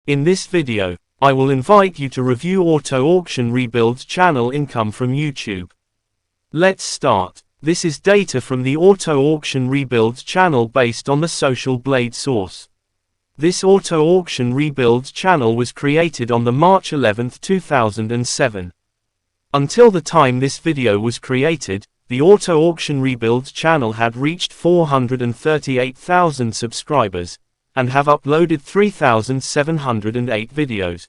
In this video, I will invite you to review Auto Auction Rebuilds channel income from YouTube. Let's start. This is data from the Auto Auction Rebuilds channel based on the Social Blade source. This Auto Auction Rebuilds channel was created on the March 11, 2007. Until the time this video was created, the Auto Auction Rebuilds channel had reached 438,000 subscribers, and have uploaded 3,708 videos.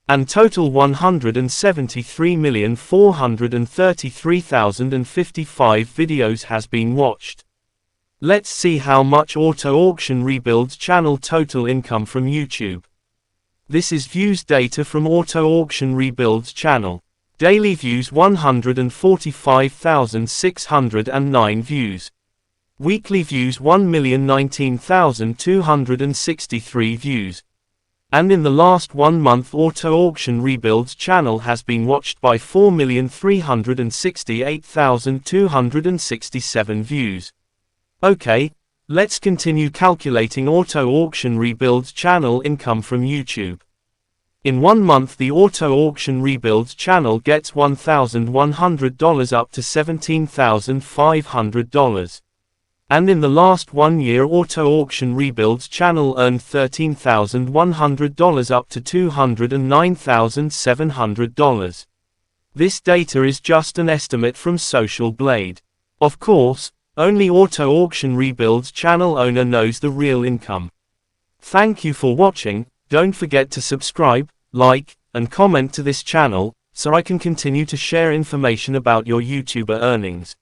And total 173,433,055 videos has been watched. Let's see how much Auto Auction Rebuilds channel total income from YouTube. This is views data from Auto Auction Rebuilds channel. Daily views 145,609 views. Weekly views 1,019,263 views. And in the last 1 month Auto Auction Rebuilds channel has been watched by 4,368,267 views. Okay, let's continue calculating Auto Auction Rebuilds channel income from YouTube. In 1 month the Auto Auction Rebuilds channel gets $1,100 up to $17,500. And in the last 1 year Auto Auction Rebuilds channel earned $13,100 up to $209,700. This data is just an estimate from Social Blade. Of course, only Auto Auction Rebuilds channel owner knows the real income. Thank you for watching. Don't forget to subscribe, like, and comment to this channel, so I can continue to share information about your YouTuber earnings.